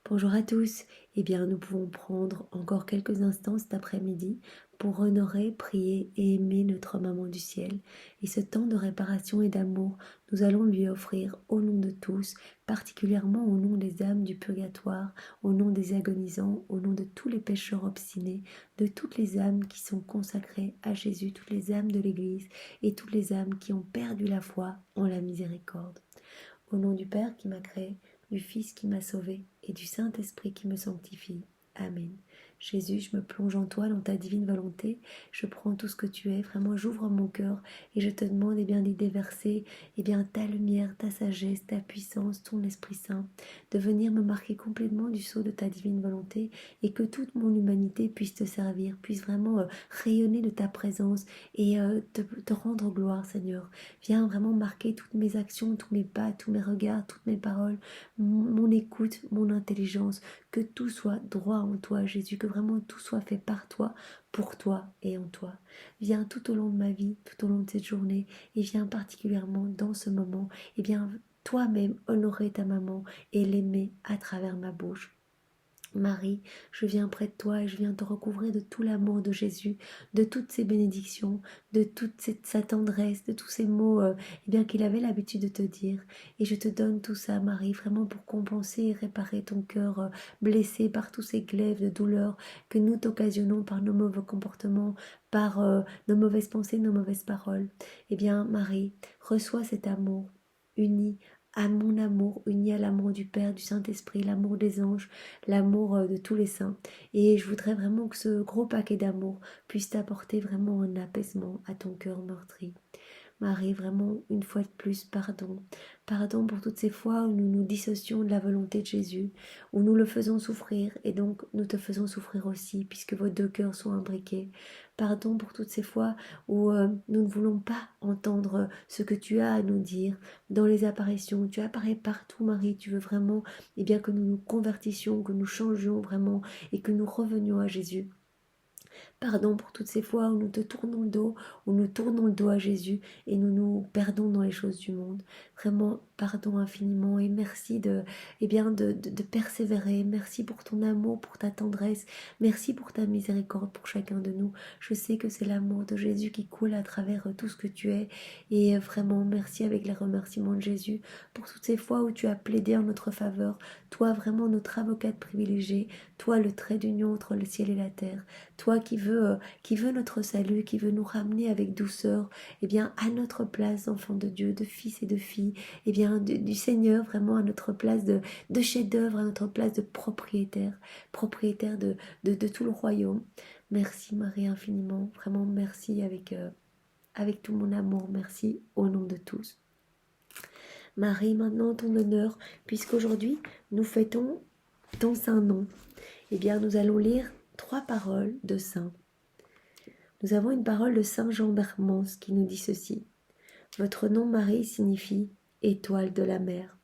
Bonjour à tous. Eh bien, nous pouvons prendre encore quelques instants cet après-midi pour honorer, prier et aimer notre Maman du ciel. Et ce temps de réparation et d'amour, nous allons lui offrir au nom de tous, particulièrement au nom des âmes du purgatoire, au nom des agonisants, au nom de tous les pécheurs obstinés, de toutes les âmes qui sont consacrées à Jésus, toutes les âmes de l'Église et toutes les âmes qui ont perdu la foi en la miséricorde. Au nom du Père qui m'a créé, du Fils qui m'a sauvé et du Saint-Esprit qui me sanctifie. Amen. Jésus, je me plonge en toi, dans ta divine volonté. Je prends tout ce que tu es. Vraiment, j'ouvre mon cœur et je te demande d'y déverser ta lumière, ta sagesse, ta puissance, ton Esprit Saint, de venir me marquer complètement du sceau de ta divine volonté et que toute mon humanité puisse te servir, puisse vraiment rayonner de ta présence et te rendre gloire, Seigneur. Viens vraiment marquer toutes mes actions, tous mes pas, tous mes regards, toutes mes paroles, mon écoute, mon intelligence, que tout soit droit en toi, Jésus, que vraiment tout soit fait par toi, pour toi et en toi. Viens tout au long de ma vie, tout au long de cette journée, et viens particulièrement dans ce moment, toi-même honorer ta maman et l'aimer à travers ma bouche. Marie, je viens près de toi et je viens te recouvrir de tout l'amour de Jésus, de toutes ses bénédictions, de sa tendresse, de tous ces mots qu'il avait l'habitude de te dire. Et je te donne tout ça, Marie, vraiment pour compenser et réparer ton cœur blessé par tous ces glaives de douleur que nous t'occasionnons par nos mauvais comportements, par nos mauvaises pensées, nos mauvaises paroles. Marie, reçois cet amour uni à mon amour, uni à l'amour du Père, du Saint-Esprit, l'amour des anges, l'amour de tous les saints. Et je voudrais vraiment que ce gros paquet d'amour puisse t'apporter vraiment un apaisement à ton cœur meurtri. Marie, vraiment, une fois de plus, pardon. Pardon pour toutes ces fois où nous nous dissocions de la volonté de Jésus, où nous le faisons souffrir, et donc nous te faisons souffrir aussi, puisque vos deux cœurs sont imbriqués. Pardon pour toutes ces fois où nous ne voulons pas entendre ce que tu as à nous dire dans les apparitions. Tu apparais partout, Marie. Tu veux vraiment que nous nous convertissions, que nous changions vraiment et que nous revenions à Jésus. Pardon pour toutes ces fois où nous te tournons le dos, où nous tournons le dos à Jésus et nous nous perdons dans les choses du monde. Vraiment, pardon infiniment et merci de persévérer. Merci pour ton amour, pour ta tendresse. Merci pour ta miséricorde pour chacun de nous. Je sais que c'est l'amour de Jésus qui coule à travers tout ce que tu es. Et vraiment, merci avec les remerciements de Jésus pour toutes ces fois où tu as plaidé en notre faveur. Toi, vraiment notre avocate privilégiée. Toi, le trait d'union entre le ciel et la terre. Toi qui veut notre salut, qui veut nous ramener avec douceur, à notre place d'enfants de Dieu, de fils et de filles, du Seigneur, vraiment à notre place de chef-d'œuvre, à notre place de propriétaire, propriétaire de tout le royaume. Merci Marie infiniment, vraiment merci avec tout mon amour, merci au nom de tous. Marie, maintenant ton honneur, puisqu'aujourd'hui nous fêtons ton saint nom. Nous allons lire 3 paroles de saint. Nous avons une parole de saint Jean Bermans qui nous dit ceci. Votre nom, Marie, signifie étoile de la mer.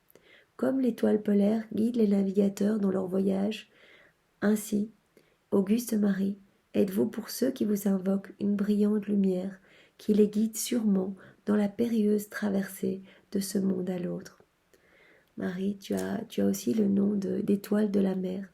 Comme l'étoile polaire guide les navigateurs dans leur voyage, ainsi, Auguste Marie, êtes-vous pour ceux qui vous invoquent une brillante lumière qui les guide sûrement dans la périlleuse traversée de ce monde à l'autre. Marie, tu as aussi le nom d'étoile de la mer.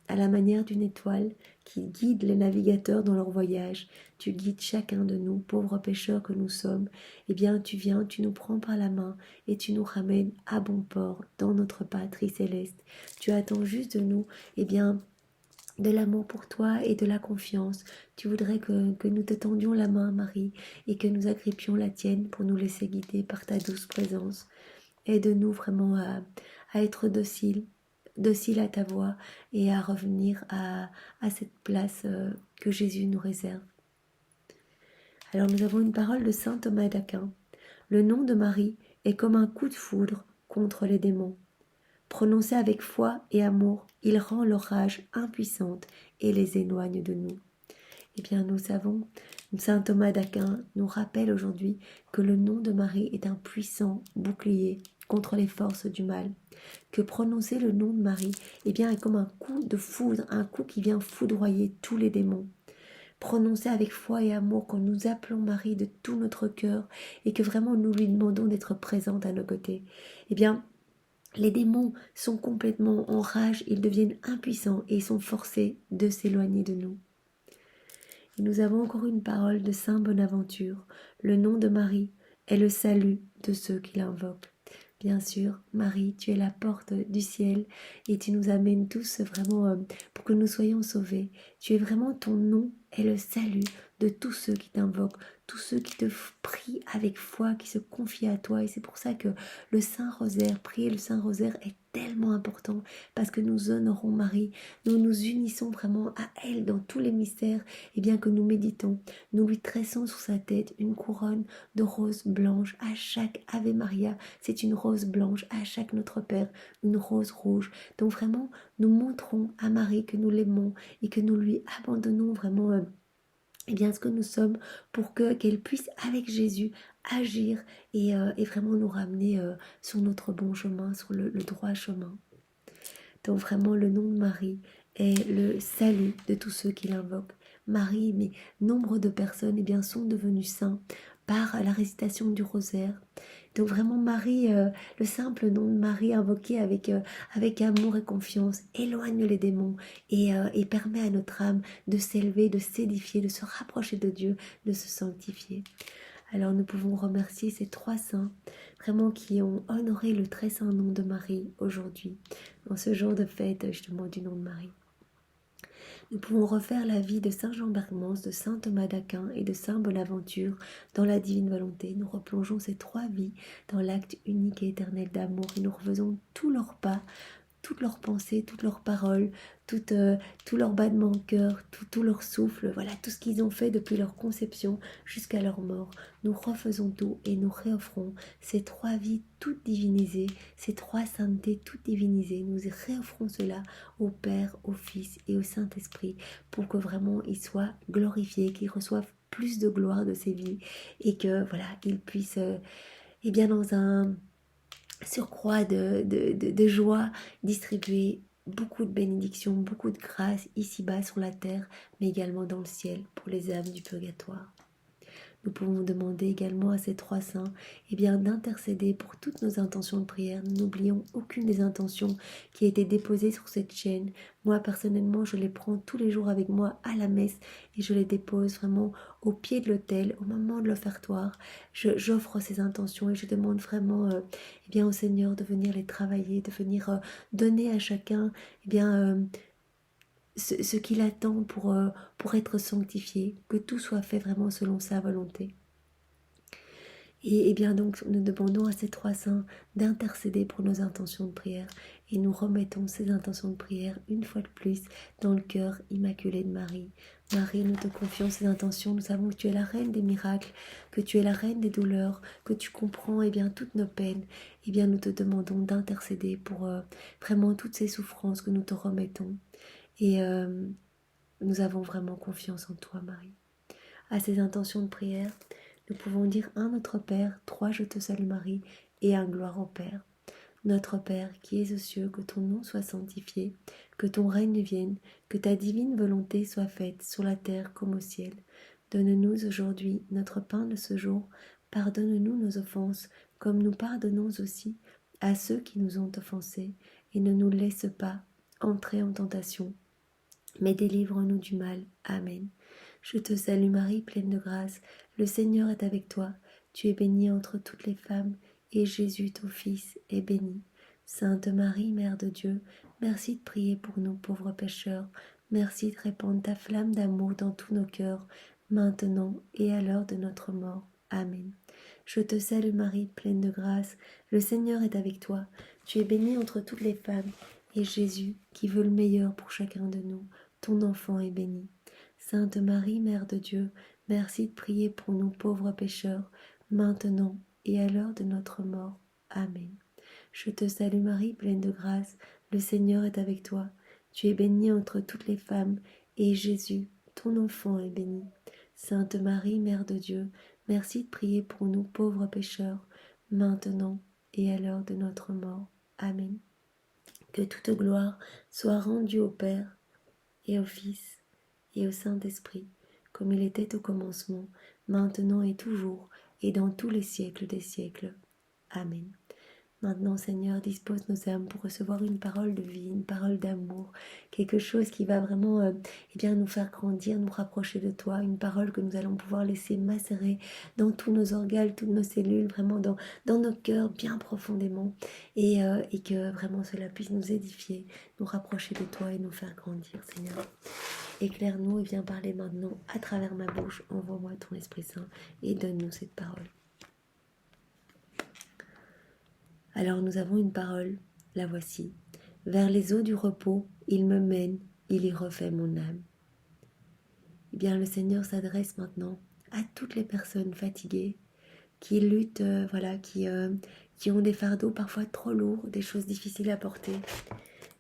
À la manière d'une étoile qui guide les navigateurs dans leur voyage, tu guides chacun de nous, pauvres pécheurs que nous sommes. Tu viens, tu nous prends par la main et tu nous ramènes à bon port dans notre patrie céleste. Tu attends juste de nous, de l'amour pour toi et de la confiance. Tu voudrais que nous te tendions la main, Marie, et que nous agrippions la tienne pour nous laisser guider par ta douce présence. Aide-nous vraiment à être docile à ta voix et à revenir à cette place que Jésus nous réserve. Alors nous avons une parole de saint Thomas d'Aquin. Le nom de Marie est comme un coup de foudre contre les démons. Prononcé avec foi et amour, il rend leur rage impuissante et les éloigne de nous. Nous savons, saint Thomas d'Aquin nous rappelle aujourd'hui que le nom de Marie est un puissant bouclier contre les forces du mal, que prononcer le nom de Marie est comme un coup de foudre, un coup qui vient foudroyer tous les démons. Prononcer avec foi et amour quand nous appelons Marie de tout notre cœur et que vraiment nous lui demandons d'être présente à nos côtés. Les démons sont complètement en rage, ils deviennent impuissants et ils sont forcés de s'éloigner de nous. Et nous avons encore une parole de Saint Bonaventure. Le nom de Marie est le salut de ceux qui l'invoquent. Bien sûr, Marie, tu es la porte du ciel et tu nous amènes tous vraiment pour que nous soyons sauvés. Tu es vraiment, ton nom est le salut de tous ceux qui t'invoquent, tous ceux qui te prient avec foi, qui se confient à toi. Et c'est pour ça que le Saint-Rosaire, prier le Saint-Rosaire est tellement important parce que nous honorons Marie, nous nous unissons vraiment à elle dans tous les mystères et bien que nous méditons, nous lui tressons sur sa tête une couronne de roses blanches à chaque Ave Maria. C'est une rose blanche à chaque Notre Père, une rose rouge. Donc vraiment, nous montrons à Marie que nous l'aimons et que nous lui abandonnons vraiment eh bien, ce que nous sommes pour qu'elle puisse avec Jésus agir et vraiment nous ramener sur notre bon chemin, sur le droit chemin. Donc vraiment, le nom de Marie est le salut de tous ceux qui l'invoquent. Marie, mais nombre de personnes eh bien, sont devenues saints par la récitation du rosaire. Donc vraiment Marie, le simple nom de Marie invoqué avec amour et confiance, éloigne les démons et permet à notre âme de s'élever, de s'édifier, de se rapprocher de Dieu, de se sanctifier. Alors nous pouvons remercier ces trois saints, vraiment qui ont honoré le très saint nom de Marie aujourd'hui, en ce jour de fête justement du nom de Marie. Nous pouvons refaire la vie de Saint Jean Bergmans, de Saint Thomas d'Aquin et de Saint Bonaventure dans la divine volonté. Nous replongeons ces trois vies dans l'acte unique et éternel d'amour et nous refaisons tous leurs pas, toutes leurs pensées, toutes leurs paroles, tout leur battement de cœur, tout leur souffle, voilà, tout ce qu'ils ont fait depuis leur conception jusqu'à leur mort. Nous refaisons tout et nous réoffrons ces trois vies toutes divinisées, ces trois saintetés toutes divinisées. Nous réoffrons cela au Père, au Fils et au Saint-Esprit pour que vraiment ils soient glorifiés, qu'ils reçoivent plus de gloire de ces vies et que voilà, ils puissent, et bien dans un surcroît de joie, distribuer beaucoup de bénédictions, beaucoup de grâce ici-bas sur la terre, mais également dans le ciel pour les âmes du purgatoire. Nous pouvons demander également à ces trois saints d'intercéder pour toutes nos intentions de prière. Nous n'oublions aucune des intentions qui a été déposée sur cette chaîne. Moi, personnellement, je les prends tous les jours avec moi à la messe et je les dépose vraiment au pied de l'autel, au moment de l'offertoire. J'offre ces intentions et je demande vraiment au Seigneur de venir les travailler, de venir donner à chacun ce qu'il attend pour être sanctifié, que tout soit fait vraiment selon sa volonté. Et bien donc, nous demandons à ces trois saints d'intercéder pour nos intentions de prière et nous remettons ces intentions de prière une fois de plus dans le cœur immaculé de Marie. Marie, nous te confions ces intentions, nous savons que tu es la reine des miracles, que tu es la reine des douleurs, que tu comprends toutes nos peines. Et bien nous te demandons d'intercéder pour vraiment toutes ces souffrances que nous te remettons. Et nous avons vraiment confiance en toi, Marie. À ces intentions de prière, nous pouvons dire un Notre Père, trois Je te salue Marie et un Gloire au Père. Notre Père qui es aux cieux, que ton nom soit sanctifié, que ton règne vienne, que ta divine volonté soit faite sur la terre comme au ciel. Donne-nous aujourd'hui notre pain de ce jour. Pardonne-nous nos offenses, comme nous pardonnons aussi à ceux qui nous ont offensés, et ne nous laisse pas entrer en tentation, mais délivre-nous du mal. Amen. Je te salue Marie, pleine de grâce, le Seigneur est avec toi. Tu es bénie entre toutes les femmes, et Jésus, ton Fils, est béni. Sainte Marie, Mère de Dieu, merci de prier pour nous pauvres pécheurs. Merci de répandre ta flamme d'amour dans tous nos cœurs, maintenant et à l'heure de notre mort. Amen. Je te salue Marie, pleine de grâce, le Seigneur est avec toi. Tu es bénie entre toutes les femmes, et Jésus, qui veut le meilleur pour chacun de nous, ton enfant est béni. Sainte Marie, Mère de Dieu, merci de prier pour nous pauvres pécheurs, maintenant et à l'heure de notre mort. Amen. Je te salue Marie, pleine de grâce, le Seigneur est avec toi. Tu es bénie entre toutes les femmes, et Jésus, ton enfant, est béni. Sainte Marie, Mère de Dieu, merci de prier pour nous pauvres pécheurs, maintenant et à l'heure de notre mort. Amen. Que toute gloire soit rendue au Père et au Fils et au Saint-Esprit, comme il était au commencement, maintenant et toujours, et dans tous les siècles des siècles. Amen. Maintenant, Seigneur, dispose nos âmes pour recevoir une parole de vie, une parole d'amour, quelque chose qui va vraiment nous faire grandir, nous rapprocher de toi, une parole que nous allons pouvoir laisser macérer dans tous nos organes, toutes nos cellules, vraiment dans nos cœurs bien profondément, et que vraiment cela puisse nous édifier, nous rapprocher de toi et nous faire grandir, Seigneur. Éclaire-nous et viens parler maintenant à travers ma bouche, envoie-moi ton Esprit Saint et donne-nous cette parole. Alors nous avons une parole, la voici. Vers les eaux du repos, il me mène, il y refait mon âme. Eh bien, le Seigneur s'adresse maintenant à toutes les personnes fatiguées, qui luttent, qui ont des fardeaux parfois trop lourds, des choses difficiles à porter.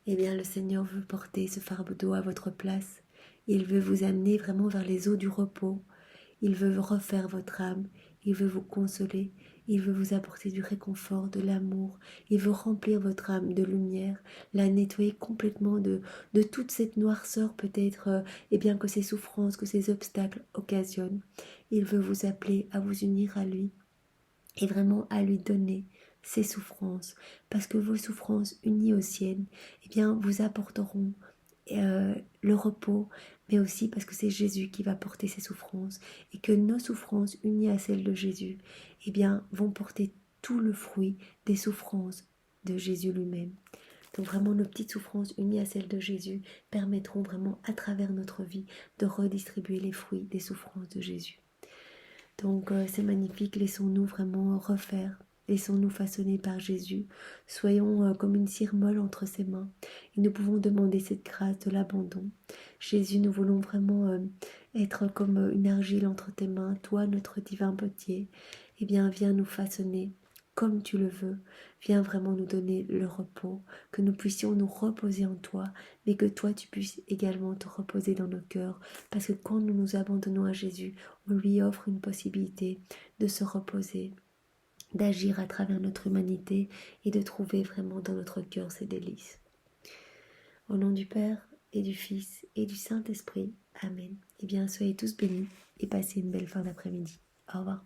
Eh bien, le Seigneur veut porter ce fardeau à votre place. Il veut vous amener vraiment vers les eaux du repos. Il veut refaire votre âme, il veut vous consoler, il veut vous apporter du réconfort, de l'amour, il veut remplir votre âme de lumière, la nettoyer complètement de toute cette noirceur peut-être que ces souffrances, que ces obstacles occasionnent. Il veut vous appeler à vous unir à lui et vraiment à lui donner ses souffrances, parce que vos souffrances unies aux siennes, vous apporteront le repos, mais aussi parce que c'est Jésus qui va porter ses souffrances et que nos souffrances unies à celles de Jésus, vont porter tout le fruit des souffrances de Jésus lui-même. Donc vraiment nos petites souffrances unies à celles de Jésus permettront vraiment à travers notre vie de redistribuer les fruits des souffrances de Jésus. Donc c'est magnifique, laissons-nous vraiment refaire, laissons-nous façonner par Jésus, soyons comme une cire molle entre ses mains et nous pouvons demander cette grâce de l'abandon. Jésus, nous voulons vraiment être comme une argile entre tes mains, toi notre divin potier, viens nous façonner comme tu le veux, viens vraiment nous donner le repos, que nous puissions nous reposer en toi, mais que toi tu puisses également te reposer dans nos cœurs, parce que quand nous nous abandonnons à Jésus, on lui offre une possibilité de se reposer, d'agir à travers notre humanité et de trouver vraiment dans notre cœur ses délices. Au nom du Père et du Fils et du Saint-Esprit, Amen. Soyez tous bénis et passez une belle fin d'après-midi. Au revoir.